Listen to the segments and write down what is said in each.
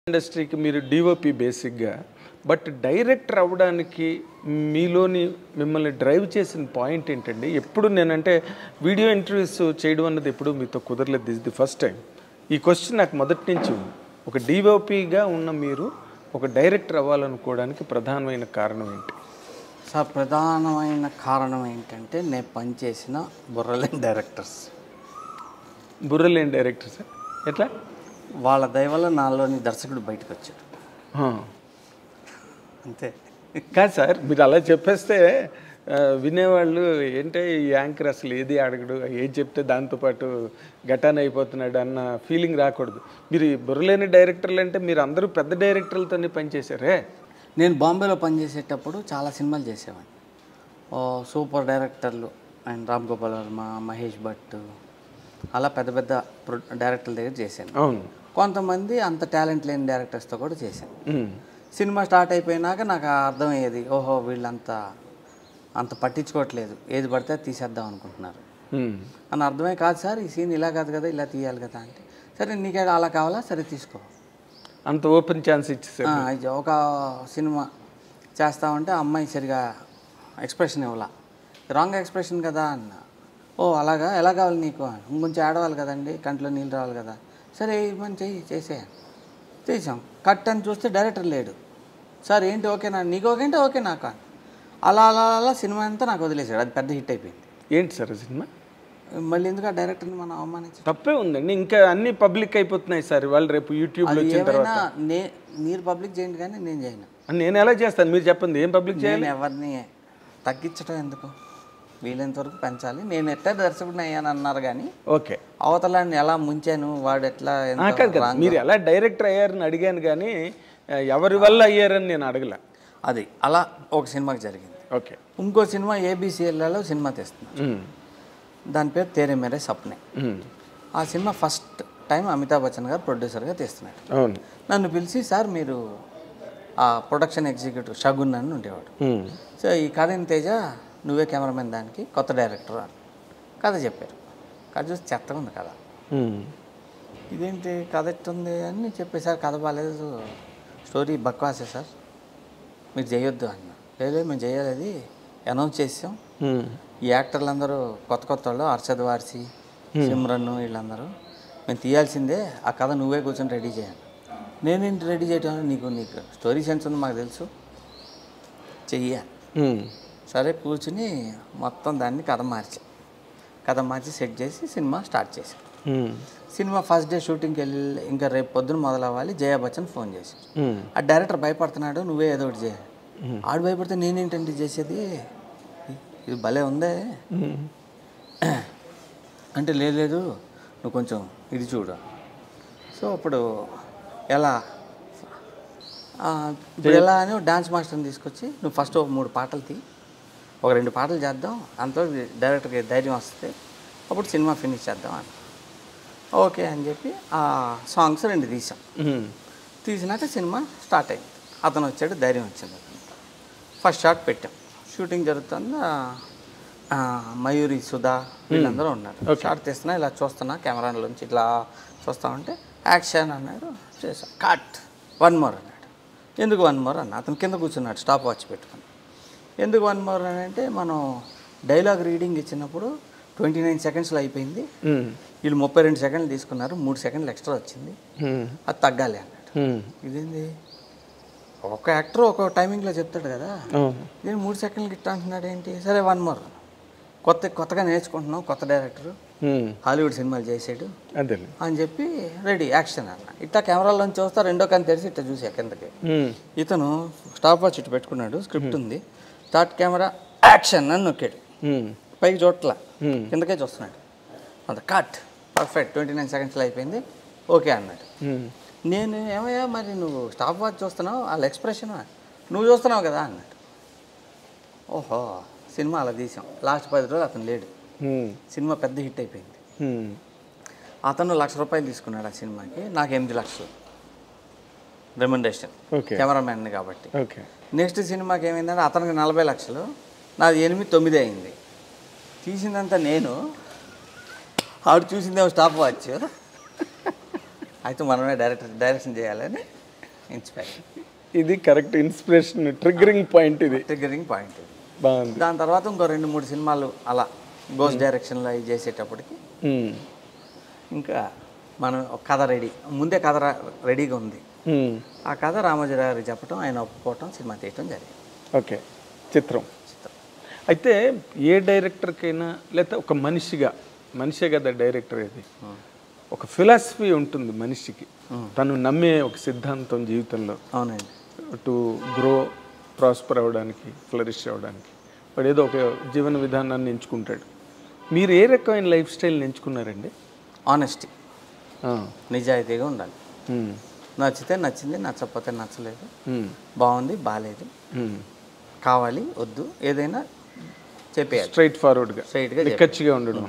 ఇండస్ట్రీకి మీరు డిఓపి బేసిక్గా, బట్ డైరెక్టర్ అవ్వడానికి మీలోని మిమ్మల్ని డ్రైవ్ చేసిన పాయింట్ ఏంటండి? ఎప్పుడు నేనంటే వీడియో ఇంటర్వ్యూస్ చేయడం అన్నది ఎప్పుడు మీతో కుదరలేదు. This the first time. ఈ క్వశ్చన్ నాకు మొదటి నుంచి ఉంది. ఒక డిఓపిగా ఉన్న మీరు ఒక డైరెక్టర్ అవ్వాలనుకోవడానికి ప్రధానమైన కారణం ఏంటి? సార్, ప్రధానమైన కారణం ఏంటంటే నేను పనిచేసిన బుర్రలేని డైరెక్టర్స్. బుర్రలేని డైరెక్టర్ సార్ ఎట్లా? వాళ్ళ దయ వల్ల నాలోని దర్శకుడు బయటకు వచ్చాడు, అంతే. కాదు సార్, మీరు అలా చెప్పేస్తే వినేవాళ్ళు ఏంటే ఈ యాంకర్ అసలు ఏది అడగడు, ఏది చెప్తే దాంతోపాటు గటాన్ అయిపోతున్నాడు అన్న ఫీలింగ్ రాకూడదు. మీరు బుర్రలేని డైరెక్టర్లు అంటే మీరు అందరూ పెద్ద డైరెక్టర్లతోనే పనిచేశారే. నేను బాంబేలో పనిచేసేటప్పుడు చాలా సినిమాలు చేసేవాడిని. సూపర్ డైరెక్టర్లు అండ్ రామ్ గోపాల్ వర్మ, మహేష్ భట్, అలా పెద్ద పెద్ద డైరెక్టర్ల దగ్గర చేశాను. అవును. కొంతమంది అంత టాలెంట్ లేని డైరెక్టర్స్తో కూడా చేశాను. సినిమా స్టార్ట్ అయిపోయినాక నాకు అర్థమయ్యేది, ఓహో వీళ్ళంతా అంత పట్టించుకోవట్లేదు, ఏది పడితే తీసేద్దాం అనుకుంటున్నారు అని అర్థమై, కాదు సార్ ఈ సీన్ ఇలా కాదు కదా, ఇలా తీయాలి కదా అంటే, సరే నీకే అలా కావాలా, సరే తీసుకో, అంత ఓపెన్ ఛాన్స్ ఇచ్చేసారు. ఒక సినిమా చేస్తామంటే అమ్మాయి సరిగా ఎక్స్ప్రెషన్ ఇవ్వాల, రాంగ్ ఎక్స్ప్రెషన్ కదా అన్న. ఓ అలాగా, ఎలా కావాలి నీకు? ఇంకొంచెం ఆడవాలి కదండి, కంట్లో నీళ్ళు రావాలి కదా, సరే ఇవ్వని చేసాం. కట్ అని చూస్తే డైరెక్టర్ లేడు. సార్ ఏంటి ఓకేనా, నీకు ఓకే అంటే ఓకే నాకు. అలా అలా అలా సినిమా అంతా నాకు వదిలేసాడు. అది పెద్ద హిట్ అయిపోయింది. ఏంటి సార్ సినిమా? మళ్ళీ ఎందుకు ఆ డైరెక్టర్ని మనం అవమానించాం? తప్పే ఉందండి. ఇంకా అన్ని పబ్లిక్ అయిపోతున్నాయి సార్ వాళ్ళు, రేపు యూట్యూబ్లో వచ్చిన తర్వాత. మీరు పబ్లిక్ చేయండి కానీ నేను చేయను. నేను ఎలా చేస్తాను మీరు చెప్పండి, ఏం పబ్లిక్ చేయాలి? నేను ఎవరిని తగ్గించడం ఎందుకు, వీలైనంత వరకు పెంచాలి. నేను ఎట్లా దర్శకుడిని అయ్యాను అన్నారు కానీ, ఓకే అవతలాన్ని ఎలా ముంచాను, వాడు ఎట్లా, మీరు ఎలా డైరెక్టర్ అయ్యారని అడిగాను కానీ ఎవరి వల్ల అయ్యారని నేను అడగల. అది అలా ఒక సినిమాకి జరిగింది. ఓకే. ఇంకో సినిమా ఏబిసిఎల్లో సినిమా తీస్తున్నాను, దాని పేరు తేరే మేరే సప్నే. ఆ cinema first time Amitabh Bachchan గారు ప్రొడ్యూసర్గా తీస్తున్నాడు. అవును. నన్ను పిలిచి, సార్ మీరు ఆ ప్రొడక్షన్ ఎగ్జిక్యూటివ్ షగున్ అని ఉండేవాడు, సో ఈ కథని తేజ నువ్వే కెమెరామెన్, దానికి కొత్త డైరెక్టర్ అని కథ చెప్పారు. కథ చూసి చెత్తగా ఉంది కథ. ఇదేంటి కథ ఎట్టుంది అని చెప్పేసారు. కథ బాగాలేదు, స్టోరీ బక్వాసే సార్, మీరు చేయొద్దు అన్న. లేదు మేము చేయాలి, అది అనౌన్స్ చేసాం. ఈ యాక్టర్లు అందరూ కొత్త కొత్త వాళ్ళు, అర్షద్ వార్సి, సిమ్రన్, వీళ్ళందరూ మేము తీయాల్సిందే, ఆ కథ నువ్వే కూర్చొని రెడీ చేయాలి. నేనేంటి రెడీ చేయటం, నీకు స్టోరీ సెన్స్ ఉంది మాకు తెలుసు, చెయ్యాలి. సరే కూర్చుని మొత్తం దాన్ని కథ మార్చి సెట్ చేసి సినిమా స్టార్ట్ చేశాను. సినిమా ఫస్ట్ డే షూటింగ్కి వెళ్ళి ఇంకా రేపు పొద్దున మొదలవ్వాలి. జయా బచ్చన్ ఫోన్ చేశారు, ఆ డైరెక్టర్ భయపడుతున్నాడు, నువ్వే ఏదో ఒకటి చేయాలి. ఆడు భయపడితే నేనేంటంటే చేసేది, ఇది భలే ఉందే అంటే, లేదు నువ్వు కొంచెం ఇది చూడు. సో అప్పుడు ఎలా అని డాన్స్ మాస్టర్ని తీసుకొచ్చి, నువ్వు ఫస్ట్ ఒక 3 పాటలు తీ, ఒక 2 పాటలు చేద్దాం, అంతా డైరెక్టర్కి ధైర్యం వస్తే అప్పుడు సినిమా ఫినిష్ చేద్దాం అని. ఓకే అని చెప్పి ఆ సాంగ్స్ 2 తీసాం. తీసినాక సినిమా స్టార్ట్ అయింది. అతను వచ్చాడు, ధైర్యం వచ్చింది అతను. ఫస్ట్ షాట్ పెట్టాం, షూటింగ్ జరుగుతుంది. మయూరి, సుధా వీళ్ళందరూ ఉన్నారు. షాట్ తీస్తున్నా, ఇలా చూస్తున్నా, కెమెరాలోంచి ఇట్లా చూస్తా ఉంటే యాక్షన్ అన్నాడు, చేసాం. కట్, 1 మోర్ అన్నాడు. ఎందుకు 1 మోర్ అన్న? అతను కింద కూర్చున్నాడు స్టాప్ వాచ్ పెట్టుకుని. ఎందుకు 1 మోర్ అని అంటే, మనం డైలాగ్ రీడింగ్ ఇచ్చినప్పుడు 29 సెకండ్స్లో అయిపోయింది, వీళ్ళు 32 సెకండ్లు తీసుకున్నారు, 3 సెకండ్లు ఎక్స్ట్రా వచ్చింది, అది తగ్గాలి అన్నాడు. ఇదేంది, ఒక్కొక్క యాక్టర్ ఒక్కొక్క టైమింగ్లో చెప్తాడు కదా, నేను 3 సెకండ్లకి ఇట్టా అంటున్నాడు ఏంటి? సరే 1 మోర్, కొత్తగా నేర్చుకుంటున్నాం, కొత్త డైరెక్టరు, హాలీవుడ్ సినిమాలు చేసాడు అని చెప్పి రెడీ యాక్షన్ అన్న. ఇట్లా కెమెరాలోంచి చూస్తా, రెండో కన్ను తెరిచి ఇట్లా చూసా కిందకి. ఇతను స్టాప్ వాచ్ ఇటు పెట్టుకున్నాడు, స్క్రిప్ట్ ఉంది, స్టార్ట్ కెమెరా యాక్షన్ అని నొక్కాడు, పైకి చూడట్లా, కిందకే చూస్తున్నాడు. అంత కట్, పర్ఫెక్ట్, 29 సెకండ్స్లో అయిపోయింది, ఓకే అన్నాడు. నేను ఏమయ్యా మరి నువ్వు స్టాప్ వాచ్ చూస్తున్నావు, వాళ్ళ ఎక్స్ప్రెషన్ నువ్వు చూస్తున్నావు కదా అన్నాడు. ఓహో, సినిమా అలా తీసాం. లాస్ట్ 10 రోజులు అతను లేడు, సినిమా పెద్ద హిట్ అయిపోయింది. అతను ₹1,00,000 తీసుకున్నాడు ఆ సినిమాకి, నాకు 8 లక్షలు రెమ్యునరేషన్, కెమెరామెన్ కాబట్టి. నెక్స్ట్ సినిమాకి ఏమైందంటే అతనికి 40 లక్షలు, నాది 8-9 అయింది. తీసిందంతా నేను, ఆవిడ చూసిందేమో స్టాప్ వాచ్. అయితే మనమే డైరెక్షన్ చేయాలని ఇన్స్పైర్. ఇది కరెక్ట్ ఇన్స్పిరేషన్ ట్రిగ్గరింగ్ పాయింట్, ఇది ట్రిగ్గరింగ్ పాయింట్ ఇది. బాగుంది. దాని తర్వాత ఇంకో 2-3 సినిమాలు అలా గోస్ డైరెక్షన్లో అవి చేసేటప్పటికి ఇంకా మనం ఒక కథ రెడీ, ముందే కథ రెడీగా ఉంది. ఆ కథ రామోజీరావు గారికి చెప్పడం, ఆయన ఒప్పుకోవటం, సినిమా తీయటం జరిగింది. ఓకే, చిత్రం. అయితే ఏ డైరెక్టర్కైనా లేకపోతే ఒక మనిషే కదా డైరెక్టర్, ఇది ఒక ఫిలాసఫీ ఉంటుంది మనిషికి, తను నమ్మే ఒక సిద్ధాంతం జీవితంలో. అవునండి. టు గ్రో, ప్రాస్పర్ అవ్వడానికి, ఫ్లరిష్ అవ్వడానికి వాడు ఏదో ఒక జీవన విధానాన్ని ఎంచుకుంటాడు. మీరు ఏ రకమైన లైఫ్ స్టైల్ని ఎంచుకున్నారండి? ఆనెస్టీ, నిజాయితీగా ఉండాలి. నచ్చితే నచ్చింది, నచ్చకపోతే నచ్చలేదు, బాగుంది బాగాలేదు, కావాలి వద్దు, ఏదైనా చెప్పేయాలి స్ట్రైట్గా నిక్కచ్చిగా ఉండడం.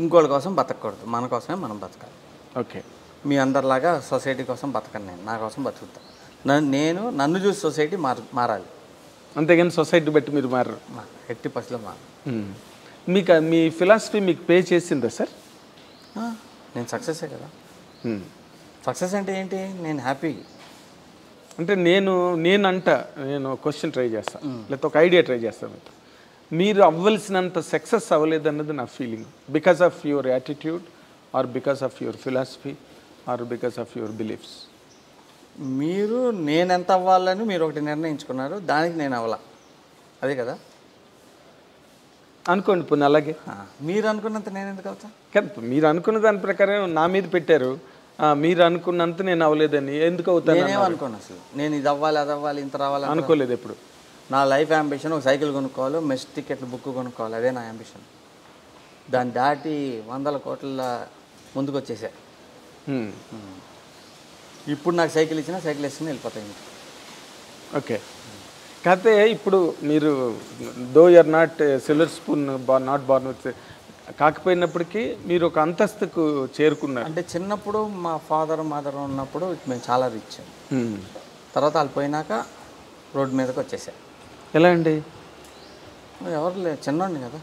ఇంకోళ్ళ కోసం బతకూడదు, మన కోసమే మనం బతకాలి. ఓకే, మీ అందరిలాగా సొసైటీ కోసం బతకను, నేను నా కోసం బతుకుతా. నన్ను చూసి సొసైటీ మారాలి, అంతేగాని సొసైటీ బట్టి మీరు మారరు. ఎట్టి పరిస్థితిలో మారాలి. మీకు మీ ఫిలాసఫీ మీకు పే చేసిందా సార్? నేను సక్సెసే కదా. సక్సెస్ అంటే ఏంటి? నేను హ్యాపీ. అంటే నేను క్వశ్చన్ ట్రై చేస్తాను, లేకపోతే ఒక ఐడియా ట్రై చేస్తాను. మీరు అవ్వాల్సినంత సక్సెస్ అవ్వలేదన్నది నా feeling, because of your attitude or because of your philosophy or because of your beliefs. నేను ఎంత అవ్వాలని మీరు ఒకటి నిర్ణయించుకున్నారు, దానికి నేను అవ్వాల, అదే కదా అనుకోండి. పోనీ అలాగే మీరు అనుకున్నంత నేను ఎందుకు అవుతా? కదా, మీరు అనుకున్న దాని ప్రకారం నా మీద పెట్టారు, మీరు అనుకున్నంత నేను అవ్వలేదని ఎందుకు అవుతాను? నేనేమనుకోను అసలు, నేను ఇది అవ్వాలి అది అవ్వాలి ఇంత రావాలి అనుకోలేదు ఎప్పుడు. నా లైఫ్ అంబిషన్ ఒక సైకిల్ కొనుక్కోవాలి, మెస్ టికెట్లు బుక్ కొనుక్కోవాలి, అదే నా అంబిషన్. దాన్ని దాటి 100 కోట్ల ముందుకు వచ్చేసా. ఇప్పుడు నాకు సైకిల్ ఇచ్చినా సైకిల్ వేసుకుని వెళ్ళిపోతాయి. ఓకే, కాకపోతే ఇప్పుడు మీరు though you're not silver spoon, not born with, కాకపోయినప్పటికీ మీరు ఒక అంతస్తుకు చేరుకున్నారు. అంటే చిన్నప్పుడు మా ఫాదర్ మదర్ ఉన్నప్పుడు మేము చాలా రిచ్, తర్వాత వాళ్ళు పోయినాక రోడ్డు మీదకి వచ్చేసా. ఎలా అండి? ఎవరు లేదు, చిన్నోండి కదా,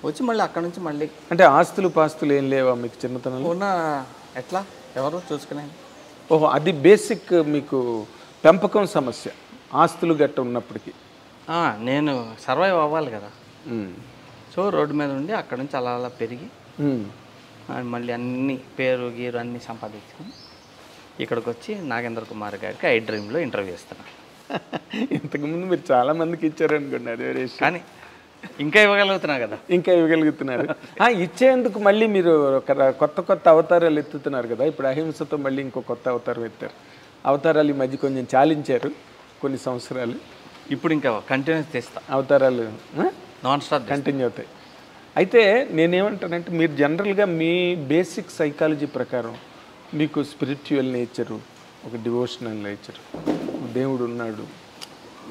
వచ్చి మళ్ళీ అక్కడ నుంచి మళ్ళీ. అంటే ఆస్తులు పాస్తులు ఏం లేవా మీకు చిన్నతనంలో? ఉన్న ఎట్లా ఎవరు చూసుకునే? ఓహో, అది బేసిక్ మీకు పెంపకం సమస్య, ఆస్తులు గట్ట ఉన్నప్పటికీ. నేను సర్వైవ్ అవ్వాలి కదా, సో రోడ్డు మీద ఉండి అక్కడ నుంచి అలా అలా పెరిగి మళ్ళీ అన్ని పేరు గీరు అన్నీ సంపాదించుకొని ఇక్కడికి వచ్చి నాగేంద్ర కుమార్ గారికి ఐ డ్రీమ్లో ఇంటర్వ్యూ ఇస్తున్నాను. ఇంతకుముందు మీరు చాలా మందికి ఇచ్చారనుకోండి, అదే కానీ ఇంకా ఇవ్వగలుగుతున్నా కదా. ఇంకా ఇవ్వగలుగుతున్నారు. ఇచ్చేందుకు మళ్ళీ మీరు కొత్త అవతారాలు ఎత్తుతున్నారు కదా. ఇప్పుడు అహింసతో మళ్ళీ ఇంకో కొత్త అవతారం ఎత్తారు. అవతారాలు ఈ మధ్య కొంచెం చాలించారు కొన్ని సంవత్సరాలు. ఇప్పుడు ఇంకా కంటిన్యూస్ చేస్తా, అవతారాలు నాన్ స్టాప్ కంటిన్యూ అవుతాయి. అయితే నేనేమంటానంటే, మీరు జనరల్గా మీ బేసిక్ సైకాలజీ ప్రకారం మీకు స్పిరిచువల్ నేచరు, ఒక డివోషనల్ నేచరు, దేవుడు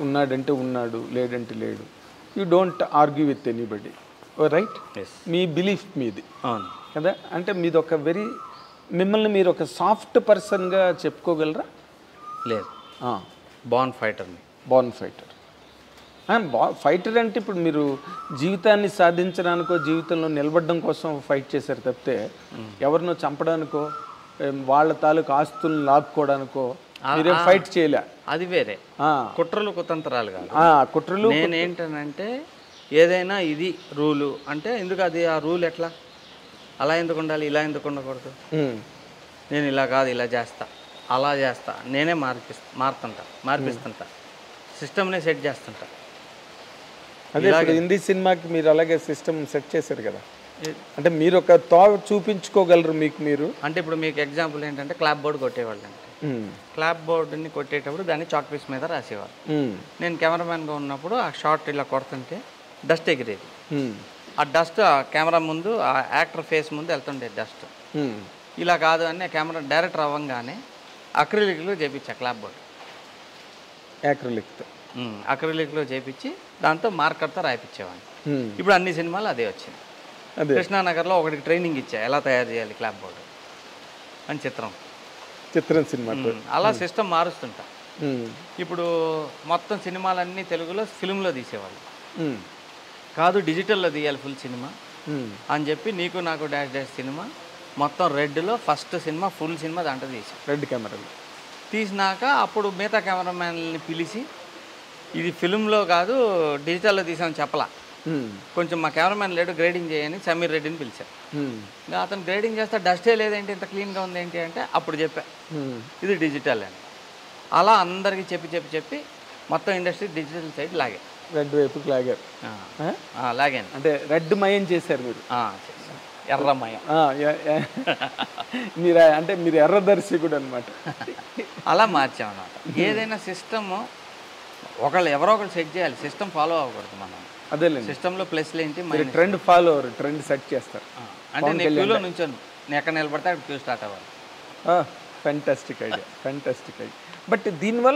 ఉన్నాడంటే ఉన్నాడు, లేడంటే లేడు, you don't argue with anybody, right? Me belief మీది కదా. అంటే మీది ఒక మిమ్మల్ని మీరు ఒక సాఫ్ట్ పర్సన్గా చెప్పుకోగలరా? లేదు, బార్న్ ఫైటర్ని. Born fighter. ఫైటర్ అంటే ఇప్పుడు మీరు జీవితాన్ని సాధించడానికో జీవితంలో నిలబడడం కోసం ఫైట్ చేశారు తప్పితే ఎవరినో చంపడానికో వాళ్ళ తాలూకు ఆస్తులను లాక్కోవడానికో మీరేం ఫైట్ చేయలే. అది వేరే కుట్రలు కుతంత్రాలు కాదు. కుట్రలు నేనేంటనంటే ఏదైనా ఇది రూలు అంటే ఎందుకు అది ఆ రూల్ ఎట్లా అలా ఎందుకు ఉండాలి, ఇలా ఎందుకు ఉండకూడదు, నేను ఇలా కాదు ఇలా చేస్తా, అలా చేస్తా, నేనే మార్పిస్తుంటా, సిస్టమ్నే సెట్ చేస్తుంటా. అదే హిందీ సినిమాకి మీరు అలాగే సిస్టమ్ సెట్ చేశారు కదా. అంటే మీరు ఒక చూపించుకోగలరు మీకు మీరు. అంటే ఇప్పుడు మీకు ఎగ్జాంపుల్ ఏంటంటే క్లాప్ బోర్డు కొట్టేవాళ్ళు అంటే క్లాప్ బోర్డుని కొట్టేటప్పుడు దాన్ని చాక్ పీస్ మీద రాసేవాళ్ళు. నేను కెమెరామ్యాన్గా ఉన్నప్పుడు ఆ షార్ట్ ఇలా కొడుతుంటే డస్ట్ ఎగిరేది. ఆ డస్ట్ ఆ కెమెరా ముందు ఆ యాక్టర్ ఫేస్ ముందు వెళ్తుండే డస్ట్. ఇలా కాదు అని కెమెరా డైరెక్టర్ అవ్వగానే అక్రిలిక్లో చేయించా క్లాప్ బోర్డు. అక్రిలిక్లో చేయించి దాంతో మార్కర్తో రాయిపించేవాడిని. ఇప్పుడు అన్ని సినిమాలు అదే వచ్చింది. కృష్ణానగర్లో ఒకటికి ట్రైనింగ్ ఇచ్చా ఎలా తయారు చేయాలి క్లాప్ బోర్డు అని చిత్రం సినిమా. అలా సిస్టమ్ మారుస్తుంటా. ఇప్పుడు మొత్తం సినిమాలన్నీ తెలుగులో ఫిల్మ్లో తీసేవాళ్ళు కాదు, డిజిటల్లో తీయాలి ఫుల్ సినిమా అని చెప్పి నీకు నాకు డాష్ డాష్ సినిమా మొత్తం రెడ్లో ఫస్ట్ సినిమా ఫుల్ సినిమా దాంట్లో తీసి రెడ్ కెమెరాలో తీసినాక అప్పుడు మిగతా కెమెరామ్యాన్ని పిలిచి ఇది ఫిల్మ్లో కాదు డిజిటల్లో తీసామని చెప్పలా. కొంచెం మా కెమెరామ్యాన్ లేడు, గ్రేడింగ్ చేయని సమీర్ రెడ్డిని పిలిచారు. ఇంకా అతను గ్రేడింగ్ చేస్తే డస్టే లేదేంటి, ఇంత క్లీన్గా ఉంది ఏంటి అంటే అప్పుడు చెప్పా ఇది డిజిటల్ అని. అలా అందరికీ చెప్పి మొత్తం ఇండస్ట్రీ డిజిటల్ సైడ్ లాగే, రెడ్ వైపుకి లాగారు. లాగాను. అంటే రెడ్ మయం చేశారు మీరు. ఎర్రమయం. మీరు అంటే మీరు ఎర్రదర్శకుడు అనమాట. అలా మార్చామన్నమాట. ఏదైనా సిస్టమ్ ఎవరో ఒకరు సెట్ చేయాలి, సిస్టమ్ ఫాలో అవ్వకూడదు. మనం అదే సిస్టంలో ప్లస్లు ఏంటి, ట్రెండ్ ఫాలో అవ్వరు, ట్రెండ్ సెట్ చేస్తారు. అంటే నేను క్యూలో నుంచాను, నేను ఎక్కడ నిలబడితే అక్కడ క్యూ స్టార్ట్ అవ్వాలి. Fantastic idea. బట్ దీనివల్ల